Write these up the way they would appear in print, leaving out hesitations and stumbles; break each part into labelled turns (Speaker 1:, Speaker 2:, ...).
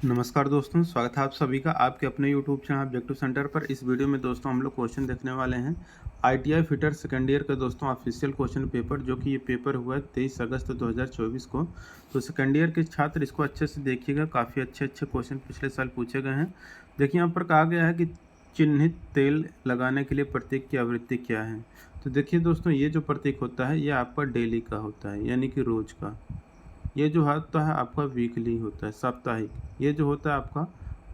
Speaker 1: नमस्कार दोस्तों, स्वागत है आप सभी का आपके अपने यूट्यूब चैनल ऑब्जेक्टिव सेंटर पर। इस वीडियो में दोस्तों हम लोग क्वेश्चन देखने वाले हैं आईटीआई फिटर सेकेंड ईयर का दोस्तों ऑफिशियल क्वेश्चन पेपर, जो कि ये पेपर हुआ है 23 अगस्त 2024 को। तो सेकेंड ईयर के छात्र इसको अच्छे से देखिएगा, काफ़ी अच्छे अच्छे क्वेश्चन पिछले साल पूछे गए हैं। देखिए यहाँ पर कहा गया है कि चिन्हित तेल लगाने के लिए प्रतीक की आवृत्ति क्या है। तो देखिए दोस्तों, ये जो प्रतीक होता है ये आपका डेली का होता है, यानी कि रोज़ का। ये जो होता है आपका वीकली होता है, साप्ताहिक। ये जो होता है आपका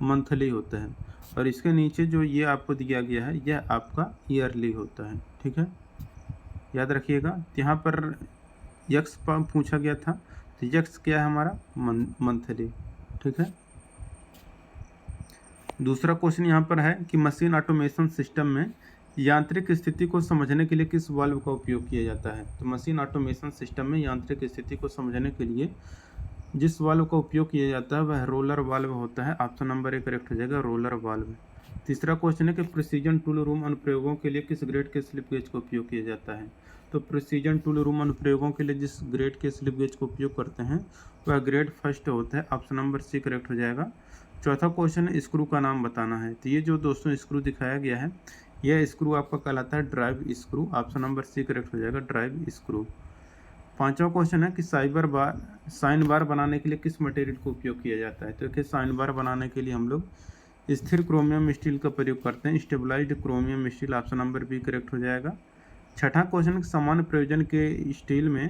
Speaker 1: मंथली होता है। और इसके नीचे जो ये आपको दिया गया है यह आपका ईयरली होता है। ठीक है, याद रखिएगा। यहाँ पर यक्स पूछा गया था, तो यक्स क्या है हमारा मंथली। ठीक है। दूसरा क्वेश्चन यहाँ पर है कि मशीन ऑटोमेशन सिस्टम में यांत्रिक स्थिति को समझने के लिए किस वाल्व का उपयोग किया जाता है। तो मशीन ऑटोमेशन सिस्टम में यांत्रिक स्थिति को समझने के लिए जिस वाल्व का उपयोग किया जाता है वह रोलर वाल्व होता है। ऑप्शन नंबर 1 करेक्ट हो जाएगा, रोलर वाल्व। तीसरा क्वेश्चन है कि प्रिसीजन टूल रूम अनुप्रयोगों के लिए किस ग्रेड के स्लिप गेज का उपयोग किया जाता है। तो प्रिसीजन टूल रूम अनुप्रयोगों के लिए जिस ग्रेड के स्लिप गेज का उपयोग करते हैं वह ग्रेड फर्स्ट होता है। ऑप्शन नंबर सी करेक्ट हो जाएगा। चौथा क्वेश्चन है स्क्रू का नाम बताना है। तो ये जो दोस्तों स्क्रू दिखाया गया है यह स्क्रू आपका कहलाता है drive screw. Option number C correct हो जाएगा, ड्राइव स्क्रू। पांचवा क्वेश्चन है कि साइन बार बनाने के लिए किस मटेरियल का उपयोग किया जाता है। तो देखिए, साइन बार बनाने के लिए हम लोग स्थिर क्रोमियम स्टील का प्रयोग करते हैं, stabilized chromium steel. Option number B correct हो जाएगा। छठा क्वेश्चन, सामान्य प्रयोजन के स्टील में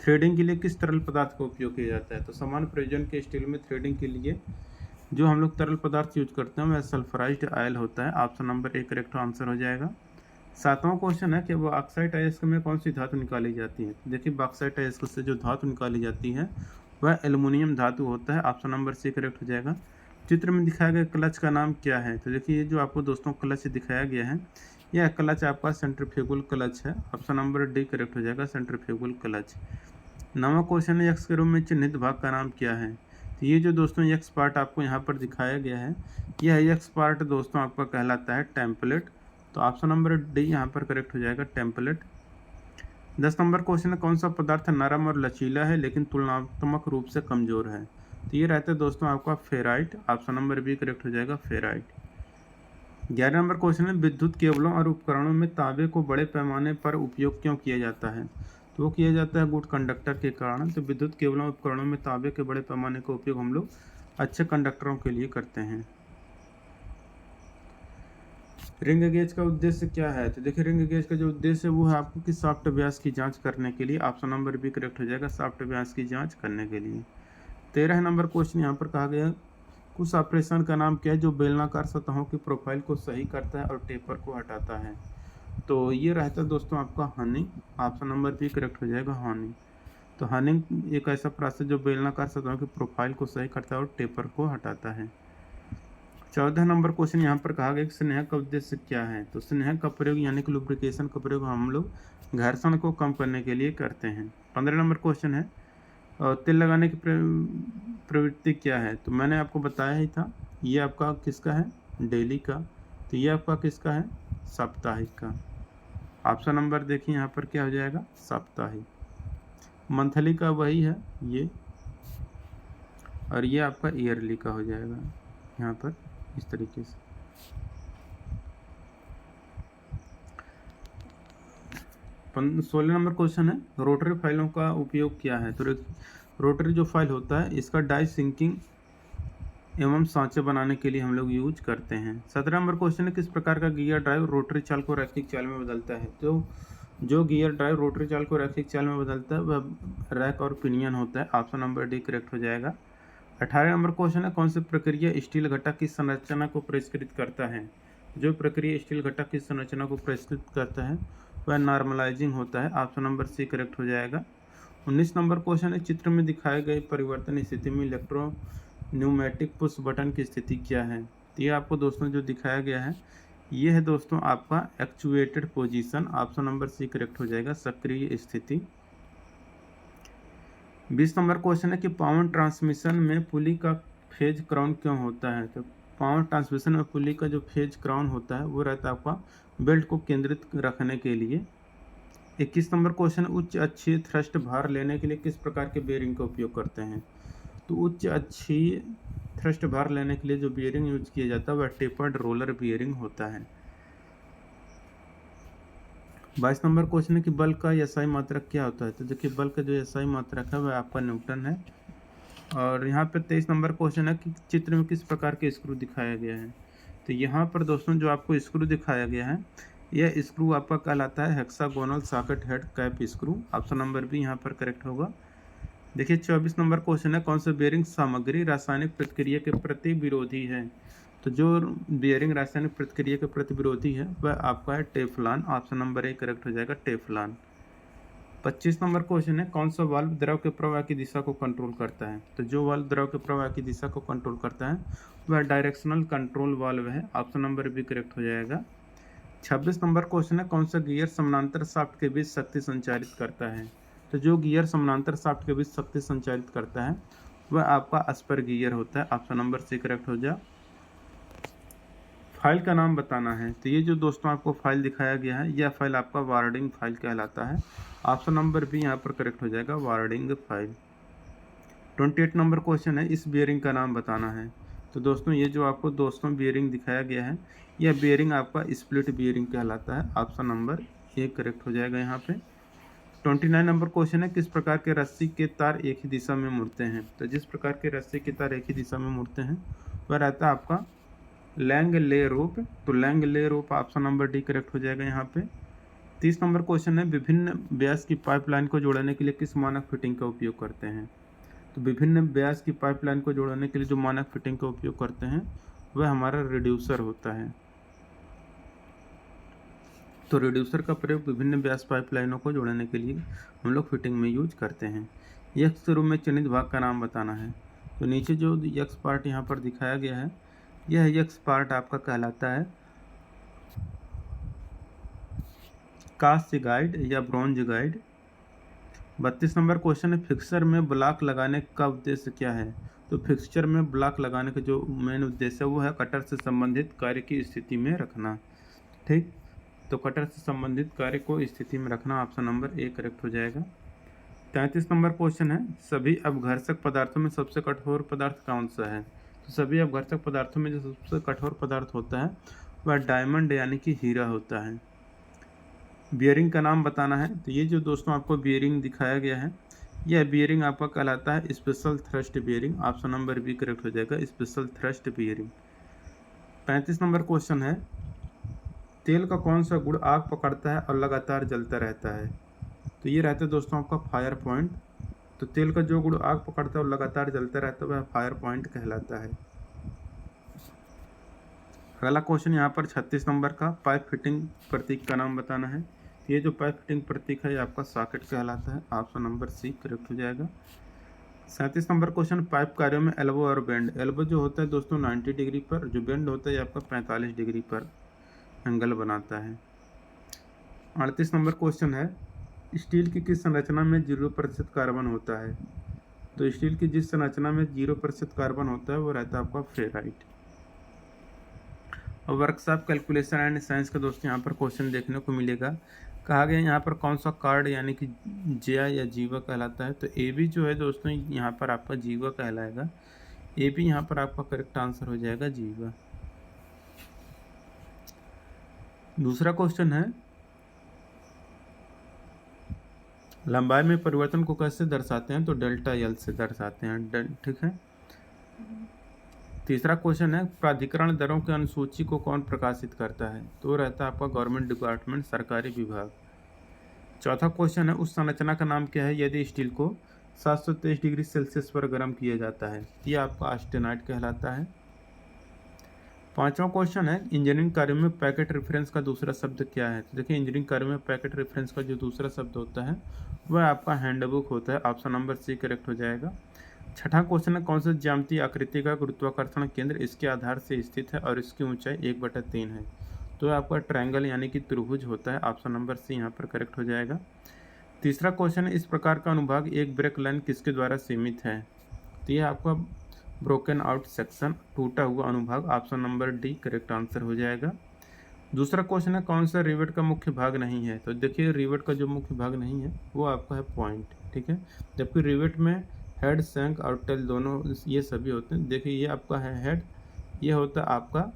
Speaker 1: थ्रेडिंग के लिए किस तरल पदार्थ का उपयोग किया जाता है। तो सामान्य प्रयोजन के स्टील में थ्रेडिंग के लिए जो हम लोग तरल पदार्थ यूज करते हैं वह सल्फराइज्ड ऑयल होता है। Option number A correct answer हो जाएगा। सातवां क्वेश्चन है कि बॉक्साइट अयस्क में कौन सी धातु निकाली जाती है। देखिए, बॉक्साइट अयस्क से जो धातु निकाली जाती है वह एल्युमिनियम धातु होता है। ऑप्शन नंबर सी करेक्ट हो जाएगा। चित्र में दिखाया गया क्लच का नाम क्या है। तो देखिए, ये जो आपको दोस्तों क्लच दिखाया गया है यह क्लच आपका सेंट्रीफ्यूगल क्लच है। ऑप्शन नंबर डी करेक्ट हो जाएगा, सेंट्रीफ्यूगल क्लच। नवा क्वेश्चन है यक्स के रूप में चिन्हित भाग का नाम क्या है। तो ये जो दोस्तों यक्स पार्ट आपको यहाँ पर दिखाया गया है यह यक्स पार्ट दोस्तों आपका कहलाता है टेम्पलेट। तो ऑप्शन नंबर डी यहाँ पर करेक्ट हो जाएगा, टेम्पलेट। 10 नंबर क्वेश्चन है कौन सा पदार्थ नरम और लचीला है लेकिन तुलनात्मक रूप से कमजोर है। तो ये रहता है दोस्तों आपका ferrite. Option number B correct हो जाएगा, फेराइट। 11 नंबर क्वेश्चन है विद्युत केबलों और उपकरणों में तांबे को बड़े पैमाने पर उपयोग क्यों किया जाता है। तो वो किया जाता है गुड कंडक्टर के कारण। तो विद्युत केबलों उपकरणों में तांबे के बड़े पैमाने का उपयोग हम लोग अच्छे कंडक्टरों के लिए करते हैं। रिंग गेज का उद्देश्य क्या है। तो देखिए, रिंग गेज का जो उद्देश्य है वो है आपको कि सॉफ्ट व्यास की जांच करने के लिए। ऑप्शन नंबर बी करेक्ट हो जाएगा, सॉफ्ट व्यास की जांच करने के लिए। 13 नंबर क्वेश्चन यहाँ पर कहा गया है कुछ ऑपरेशन का नाम क्या है जो बेलनाकार सतहों की प्रोफाइल को सही करता है और टेपर को हटाता है। तो ये रहता है दोस्तों आपका हनिंग। ऑप्शन नंबर बी करेक्ट हो जाएगा, हनिंग। तो हनिंग एक ऐसा प्रोसेस जो बेलनाकार सतहों की प्रोफाइल को सही करता है और टेपर को हटाता है। 14 नंबर क्वेश्चन यहाँ पर कहा गया कि स्नेहक का उद्देश्य क्या है। तो स्नेहक का प्रयोग यानी कि लुब्रिकेशन का प्रयोग हम लोग घर्षण को कम करने के लिए करते हैं। 15 नंबर क्वेश्चन है तेल लगाने की प्रवृत्ति क्या है। तो मैंने आपको बताया ही था, ये आपका किसका है, डेली का। तो ये आपका किसका है, साप्ताहिक का। ऑप्शन नंबर देखिए यहाँ पर क्या हो जाएगा, साप्ताहिक। मंथली का वही है ये, और ये आपका ईयरली का हो जाएगा यहाँ पर इस तरीके से। 16 नंबर क्वेश्चन है रोटरी फाइलों का उपयोग क्या है। तो रोटरी जो फाइल होता है इसका डाई सिंकिंग एवं सांचे बनाने के लिए हम लोग यूज करते हैं। 17 नंबर क्वेश्चन है किस प्रकार का गियर ड्राइव रोटरी चाल को रैखिक चाल में बदलता है। तो जो गियर ड्राइव रोटरी चाल को रैखिक चाल में बदलता है वह रैक और पिनियन होता है। ऑप्शन नंबर डी करेक्ट हो जाएगा। 18 नंबर क्वेश्चन है कौन सी प्रक्रिया स्टील घटक की संरचना को परिष्कृत करता है। जो प्रक्रिया स्टील घटक की संरचना को परिष्कृत करता है वह नॉर्मलाइजिंग होता है। ऑप्शन नंबर सी करेक्ट हो जाएगा। 19 नंबर क्वेश्चन है चित्र में दिखाए गए परिवर्तन स्थिति में इलेक्ट्रो न्यूमेटिक पुश बटन की स्थिति क्या है। तो ये आपको दोस्तों जो दिखाया गया है ये है दोस्तों आपका actuated position. Option number C correct हो जाएगा, सक्रिय स्थिति। 20 नंबर क्वेश्चन है कि पावर ट्रांसमिशन में पुली का फेज क्राउन क्यों होता है। तो पावर ट्रांसमिशन में पुली का जो फेज क्राउन होता है वो रहता है आपका बेल्ट को केंद्रित रखने के लिए। 21 नंबर क्वेश्चन उच्च अक्षीय थ्रस्ट भार लेने के लिए किस प्रकार के बेरिंग का उपयोग करते हैं। तो उच्च अक्षीय थ्रस्ट भार लेने के लिए जो बियरिंग यूज किया जाता है वह टेपर्ड रोलर बियरिंग होता है। 22 नंबर क्वेश्चन है कि बल का एसआई मात्रक क्या होता है। तो देखिए बल का जो एसआई मात्रक है वह आपका न्यूटन है। और यहाँ पे 23 नंबर क्वेश्चन है कि चित्र में किस प्रकार के स्क्रू दिखाया गया है। तो यहाँ पर दोस्तों जो आपको स्क्रू दिखाया गया है यह स्क्रू आपका कहलाता है hexagonal socket head cap screw. Option number B यहाँ पर करेक्ट होगा। देखिए 24 नंबर क्वेश्चन है कौन सा बेयरिंग सामग्री रासायनिक प्रतिक्रिया के प्रति विरोधी है। तो जो बेयरिंग रासायनिक प्रतिक्रिया के प्रति विरोधी है वह आपका है Teflon. Option number A correct हो जाएगा टेफ्लॉन। 25 नंबर क्वेश्चन है कौन सा वाल्व द्रव के प्रवाह की दिशा को कंट्रोल करता है। तो जो वाल्व द्रव के प्रवाह की दिशा को कंट्रोल करता है वह डायरेक्शनल कंट्रोल वाल्व है। ऑप्शन नंबर बी करेक्ट हो जाएगा। 26 नंबर क्वेश्चन है कौन सा गियर समानांतर शाफ्ट के बीच शक्ति संचारित करता है। तो जो गियर समानांतर शाफ्ट के बीच शक्ति संचारित करता है वह आपका स्पर गियर होता है। ऑप्शन नंबर सी करेक्ट हो जाए। फाइल का नाम बताना है। तो ये जो दोस्तों आपको फाइल दिखाया गया है यह फाइल आपका वार्डिंग फाइल कहलाता है। ऑप्शन नंबर बी यहाँ पर करेक्ट हो जाएगा वार्डिंग फाइल। 28 नंबर क्वेश्चन है इस बियरिंग का नाम बताना है। तो दोस्तों ये जो आपको दोस्तों बियरिंग दिखाया गया है यह बियरिंग आपका स्प्लिट बियरिंग कहलाता है। ऑप्शन नंबर ए करेक्ट हो जाएगा यहाँ पे। 29 नंबर क्वेश्चन है किस प्रकार के रस्सी के तार एक ही दिशा में मुड़ते हैं। तो जिस प्रकार के रस्सी के तार एक ही दिशा में मुड़ते हैं वह रहता है आपका लैंग ले रोप। तो लैंग ले रोप ऑप्शन नंबर डी करेक्ट हो जाएगा यहाँ पे। 30 नंबर क्वेश्चन है विभिन्न व्यास की पाइपलाइन को जोड़ने के लिए किस मानक फिटिंग का उपयोग करते हैं। तो विभिन्न व्यास की पाइपलाइन को जोड़ने के लिए जो मानक फिटिंग का उपयोग करते हैं वह हमारा रिड्यूसर होता है। तो रिड्यूसर का प्रयोग विभिन्न व्यास पाइपलाइनों को जोड़ने के लिए हम लोग फिटिंग में यूज करते हैं। यक्स रूप में चिन्हित भाग का नाम बताना है। तो नीचे जो यक्स पार्ट यहाँ पर दिखाया गया है यह यक्स पार्ट आपका कहलाता है कास्ट गाइड या ब्रॉन्ज गाइड। 32 नंबर क्वेश्चन है फिक्सर में ब्लॉक लगाने का उद्देश्य क्या है। तो फिक्सचर में ब्लॉक लगाने का जो मेन उद्देश्य है वो है कटर से संबंधित कार्य की स्थिति में रखना। ठीक, तो कटर से संबंधित कार्य को स्थिति में रखना। ऑप्शन नंबर ए करेक्ट हो जाएगा। 33 नंबर क्वेश्चन है सभी अपघर्षक पदार्थों में सबसे कठोर पदार्थ कौन सा है। तो सभी अपघर्षक पदार्थों में जो सबसे कठोर पदार्थ होता है वह डायमंड यानी कि हीरा होता है। बियरिंग का नाम बताना है। तो ये जो दोस्तों आपको बियरिंग दिखाया गया है यह बियरिंग आपका कहलाता है special thrust bearing. Option number B correct हो जाएगा special thrust bearing. 35 number question है तेल का कौन सा गुण आग पकड़ता है और लगातार जलता रहता है। तो ये रहता है दोस्तों आपका फायर पॉइंट। तो तेल का जो गुण आग पकड़ता है और लगातार जलता रहता है वह फायर पॉइंट कहलाता है। अगला क्वेश्चन यहाँ पर 36 नंबर का पाइप फिटिंग प्रतीक का नाम बताना है। ये जो पाइप फिटिंग प्रतीक है ये आपका सॉकेट कहलाता है। ऑप्शन नंबर सी करेक्ट हो जाएगा। 37 नंबर क्वेश्चन पाइप कार्यों में एल्बो और बेंड। एल्बो जो होता है दोस्तों 90 डिग्री पर, जो बेंड होता है ये आपका 45 डिग्री पर एंगल बनाता है। 38 नंबर क्वेश्चन है स्टील की किस संरचना में 0% कार्बन होता है। तो स्टील की जिस संरचना में 0% कार्बन होता है वो रहता है आपका फेराइट। और वर्कशॉप कैलकुलेशन एंड साइंस का दोस्तों यहाँ पर क्वेश्चन देखने को मिलेगा। कहा गया यहाँ पर कौन सा कार्ड यानी कि जया या जीवा कहलाता है। तो ए बी जो है दोस्तों यहाँ पर आपका जीवा कहलाएगा। ए बी यहाँ पर आपका करेक्ट आंसर हो जाएगा जीवा। दूसरा क्वेश्चन है लंबाई में परिवर्तन को कैसे दर्शाते हैं। तो डेल्टा एल से दर्शाते हैं। ठीक है। तीसरा क्वेश्चन है प्राधिकरण दरों की अनुसूची को कौन प्रकाशित करता है। तो रहता है आपका गवर्नमेंट डिपार्टमेंट सरकारी विभाग। चौथा क्वेश्चन है उस संरचना का नाम क्या है यदि स्टील को 723 डिग्री सेल्सियस पर गर्म किया जाता है। यह आपका ऑस्टेनाइट कहलाता है। पांचवा क्वेश्चन है इंजीनियरिंग कार्य में पैकेट रेफरेंस का दूसरा शब्द क्या है। तो देखिए इंजीनियरिंग कार्य में पैकेट रेफरेंस का जो दूसरा शब्द होता है वह आपका हैंडबुक होता है। ऑप्शन नंबर सी करेक्ट हो जाएगा। छठा क्वेश्चन है कौन सा ज्यामितीय आकृति का गुरुत्वाकर्षण केंद्र इसके आधार से स्थित है और इसकी ऊंचाई 1/3 है। तो आपका ट्रायंगल यानी कि त्रिभुज होता है। ऑप्शन नंबर सी यहाँ पर करेक्ट हो जाएगा। तीसरा क्वेश्चन है इस प्रकार का अनुभाग एक ब्रेक लाइन किसके द्वारा सीमित है। तो यह आपका ब्रोकन आउट सेक्शन, टूटा हुआ अनुभाग। Option number D correct answer हो जाएगा। दूसरा क्वेश्चन है कौन सा रिवेट का मुख्य भाग नहीं है। तो देखिए रिवेट का जो मुख्य भाग नहीं है वो आपका है पॉइंट। ठीक है, जबकि रिवेट में हेड, शंख और टेल दोनों ये सभी होते हैं। देखिए ये आपका है हेड, ये होता है आपका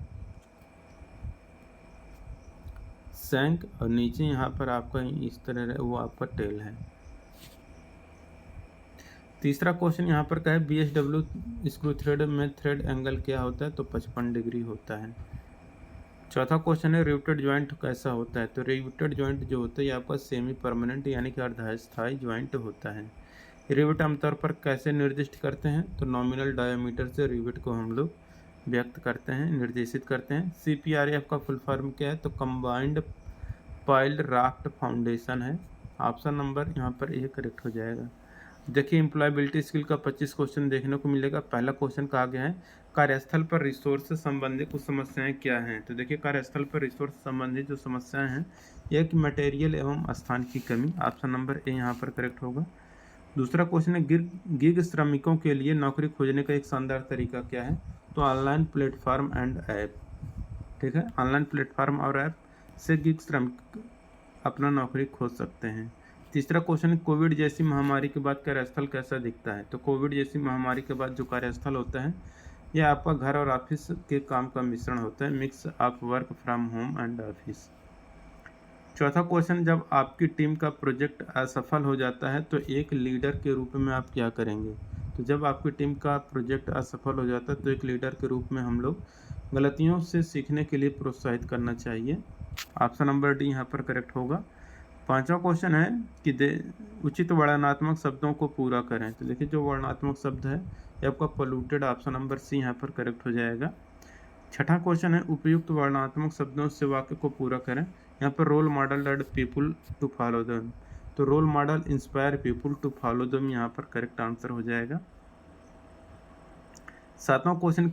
Speaker 1: शंख, और नीचे यहाँ पर आपका इस तरह वो आपका टेल है। तीसरा क्वेश्चन यहाँ पर क्या है, BSW स्क्रू थ्रेड में थ्रेड एंगल क्या होता है, तो 55 डिग्री होता है। चौथा क्वेश्चन है रिवेटेड ज्वाइंट कैसा होता है, तो रिवेटेड ज्वाइंट जो होता है ये आपका सेमी परमानेंट यानी कि अर्धस्थायी ज्वाइंट होता है। रिवेट आमतौर पर कैसे निर्दिष्ट करते हैं, तो नॉमिनल डायमीटर से रिवेट को हम लोग व्यक्त करते हैं, निर्देशित करते हैं। CPRF का फुल फॉर्म क्या है, तो कंबाइंड पाइल्ड राफ्ट फाउंडेशन है। ऑप्शन नंबर यहाँ पर ए करेक्ट हो जाएगा। देखिए एम्प्लॉयबिलिटी स्किल का 25 क्वेश्चन देखने को मिलेगा। पहला क्वेश्चन कहा गया है कार्यस्थल पर रिसोर्स से संबंधित कुछ समस्याएं क्या हैं, तो देखिए कार्यस्थल पर रिसोर्स से संबंधित जो समस्याएं हैं यह कि मटेरियल एवं स्थान की कमी। ऑप्शन नंबर ए यहाँ पर करेक्ट होगा। दूसरा क्वेश्चन है गिग श्रमिकों के लिए नौकरी खोजने का एक शानदार तरीका क्या है, तो ऑनलाइन प्लेटफॉर्म एंड ऐप। ठीक है, ऑनलाइन प्लेटफॉर्म और ऐप से गिग श्रमिक अपना नौकरी खोज सकते हैं। तीसरा क्वेश्चन, कोविड जैसी महामारी के बाद कार्यस्थल कैसा दिखता है, तो कोविड जैसी महामारी के बाद जो कार्यस्थल होता है यह आपका घर और ऑफिस के काम का मिश्रण होता है, mix of work from home and office. चौथा क्वेश्चन, जब आपकी टीम का प्रोजेक्ट असफल हो जाता है तो एक लीडर के रूप में आप क्या करेंगे, तो जब आपकी टीम का प्रोजेक्ट असफल हो जाता है तो एक लीडर के रूप में हम लोग गलतियों से सीखने के लिए प्रोत्साहित करना चाहिए। ऑप्शन नंबर डी यहाँ पर करेक्ट होगा। पांचवा क्वेश्चन है कि उचित वर्णनात्मक शब्दों को पूरा करें, तो देखिए जो वर्णनात्मक शब्द है ये आपका पोल्यूटेड, ऑप्शन नंबर सी यहाँ पर करेक्ट हो जाएगा। छठा क्वेश्चन है उपयुक्त वर्णनात्मक शब्दों से वाक्य को पूरा करें। यहाँ पर role model led people to follow them, तो role model inspire people to follow them यहाँ पर करेक्ट आंसर हो जाएगा। सातवां क्वेश्चन,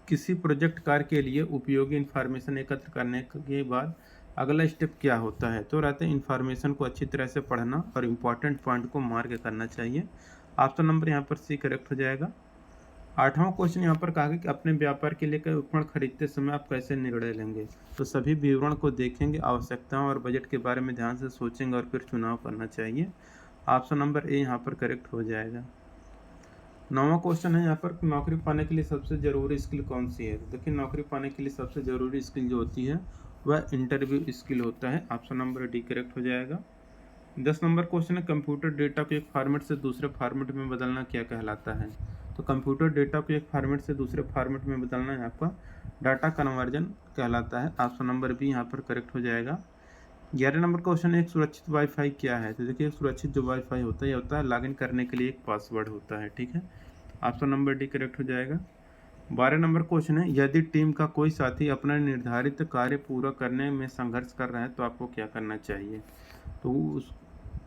Speaker 1: किसी प्रोजेक्ट कार्य के लिए उपयोगी इंफॉर्मेशन एकत्र करने के बाद अगला स्टेप क्या होता है, तो रहते हैं इन्फॉर्मेशन को अच्छी तरह से पढ़ना और इम्पॉर्टेंट पॉइंट को मार्क करना चाहिए। ऑप्शन नंबर यहाँ पर सी करेक्ट हो जाएगा। आठवां क्वेश्चन यहाँ पर कहा गया कि अपने व्यापार के लिए कोई उपकरण खरीदते समय आप कैसे निर्णय लेंगे, तो सभी विवरण को देखेंगे, आवश्यकताओं और बजट के बारे में ध्यान से सोचेंगे और फिर चुनाव करना चाहिए। ऑप्शन नंबर ए यहाँ पर करेक्ट हो जाएगा। नौवां क्वेश्चन है यहाँ पर नौकरी पाने के लिए सबसे ज़रूरी स्किल कौन सी है, तो देखिए नौकरी पाने के लिए सबसे ज़रूरी स्किल जो होती है वह इंटरव्यू स्किल होता है। ऑप्शन नंबर डी करेक्ट हो जाएगा। 10 नंबर क्वेश्चन है कंप्यूटर डेटा को एक फॉर्मेट से दूसरे फॉर्मेट में बदलना क्या कहलाता है, तो कंप्यूटर डेटा को एक फॉर्मेट से दूसरे फॉर्मेट में बदलना है आपका डाटा कन्वर्जन कहलाता है। ऑप्शन नंबर बी यहाँ पर करेक्ट हो जाएगा। 11 नंबर क्वेश्चन है एक सुरक्षित वाईफाई क्या है, तो देखिए सुरक्षित जो वाईफाई होता है यह होता है लॉगिन करने के लिए एक पासवर्ड होता है। ठीक है, ऑप्शन नंबर डी करेक्ट हो जाएगा। 12 नंबर क्वेश्चन है यदि टीम का कोई साथी अपना निर्धारित कार्य पूरा करने में संघर्ष कर रहा है तो आपको क्या करना चाहिए, तो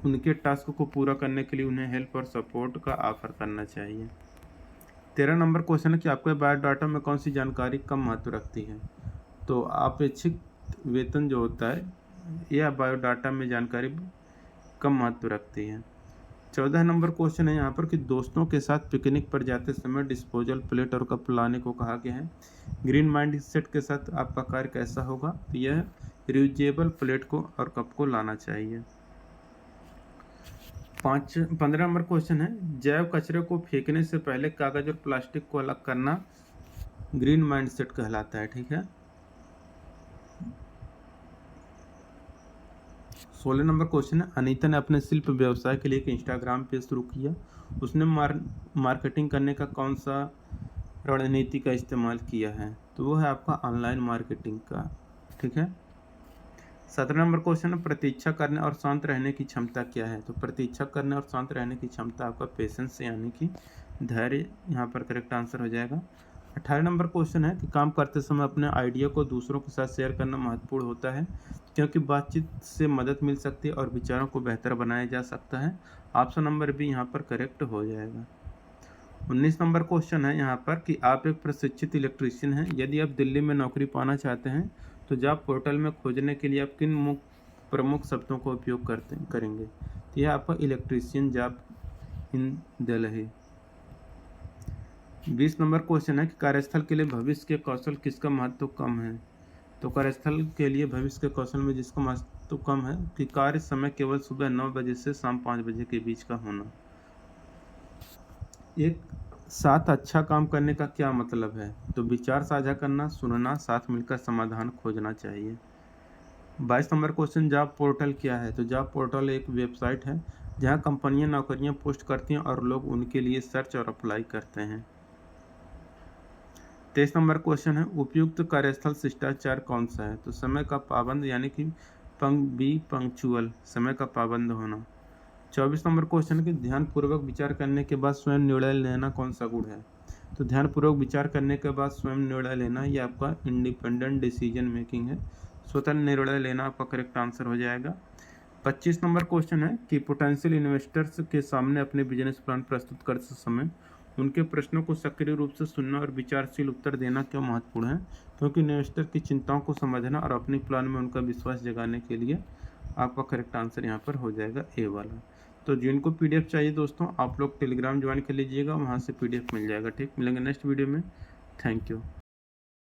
Speaker 1: उनके टास्क को पूरा करने के लिए उन्हें हेल्प और सपोर्ट का ऑफर करना चाहिए। 13 नंबर क्वेश्चन है कि आपके बायोडाटा में कौन सी जानकारी कम महत्व रखती है, तो अपेक्षित वेतन जो होता है यह बायोडाटा में जानकारी कम महत्व रखती है। 14 नंबर क्वेश्चन है यहाँ पर कि दोस्तों के साथ पिकनिक पर जाते समय डिस्पोजल प्लेट और कप लाने को कहा गया है। ग्रीन माइंड सेट के साथ आपका कार्य कैसा होगा, तो यह रियूजेबल प्लेट को और कप को लाना चाहिए। 15 नंबर क्वेश्चन है जैव कचरे को फेंकने से पहले कागज और प्लास्टिक को अलग करना ग्रीन माइंड सेट कहलाता है। ठीक है। 16 नंबर क्वेश्चन है अनीता ने अपने शिल्प व्यवसाय के लिए एक इंस्टाग्राम पेज शुरू किया, उसने मार्केटिंग करने का कौन सा रणनीति का इस्तेमाल किया है, तो वो है आपका ऑनलाइन मार्केटिंग का। ठीक है। 17 नंबर क्वेश्चन है प्रतीक्षा करने और शांत रहने की क्षमता क्या है, तो प्रतीक्षा करने और शांत रहने की क्षमता आपका पेशेंस यानी कि धैर्य यहाँ पर करेक्ट आंसर हो जाएगा। 18 नंबर क्वेश्चन है कि काम करते समय अपने आइडिया को दूसरों के साथ शेयर करना महत्वपूर्ण होता है क्योंकि बातचीत से मदद मिल सकती है और विचारों को बेहतर बनाया जा सकता है। ऑप्शन नंबर बी यहाँ पर करेक्ट हो जाएगा। 19 नंबर क्वेश्चन है यहाँ पर कि आप एक प्रशिक्षित इलेक्ट्रीशियन हैं, यदि आप दिल्ली में नौकरी पाना चाहते हैं तो जॉब पोर्टल में खोजने के लिए आप किन प्रमुख शब्दों का उपयोग करेंगे, तो यह आपका electrician job in Delhi. 20 number question है कि कार्यस्थल के लिए भविष्य के कौशल किसका महत्व कम है, तो कार्यस्थल के लिए भविष्य के कौशल में जिसका महत्व कम है कि कार्य समय केवल सुबह 9 बजे से शाम 5 बजे के बीच का होना। एक साथ अच्छा काम करने का क्या मतलब है? तो विचार साझा करना, सुनना, साथ मिलकर समाधान खोजना चाहिए। 22 नंबर क्वेश्चन, जॉब पोर्टल क्या है? तो जॉब पोर्टल एक वेबसाइट है जहां कंपनियां नौकरियां पोस्ट करती हैं और लोग उनके लिए सर्च और अप्लाई करते हैं। 23 नंबर क्वेश्चन है, उपयुक्त कार्यस्थल शिष्टाचार कौन सा है? तो समय का पाबंद यानी कि पंक्चुअल, समय का पाबंद होना। 24 नंबर क्वेश्चन है कि ध्यानपूर्वक विचार करने के बाद स्वयं निर्णय लेना कौन सा गुण है? तो ध्यानपूर्वक विचार करने के बाद स्वयं निर्णय लेना, ये आपका इंडिपेंडेंट डिसीजन मेकिंग है। स्वतंत्र निर्णय लेना आपका करेक्ट आंसर हो जाएगा। 25 नंबर क्वेश्चन है कि पोटेंशियल इन्वेस्टर्स के सामने अपने बिजनेस प्लान प्रस्तुत करते समय उनके प्रश्नों को सक्रिय रूप से सुनना और विचारशील उत्तर देना क्यों महत्वपूर्ण है? क्योंकि इन्वेस्टर की चिंताओं को समझना और अपने प्लान में उनका विश्वास जगाने के लिए आपका करेक्ट आंसर यहाँ पर हो जाएगा ए वाला। तो जिनको पीडीएफ चाहिए दोस्तों, आप लोग टेलीग्राम ज्वाइन कर लीजिएगा, वहाँ से पीडीएफ मिल जाएगा। ठीक, मिलेंगे नेक्स्ट वीडियो में। Thank you.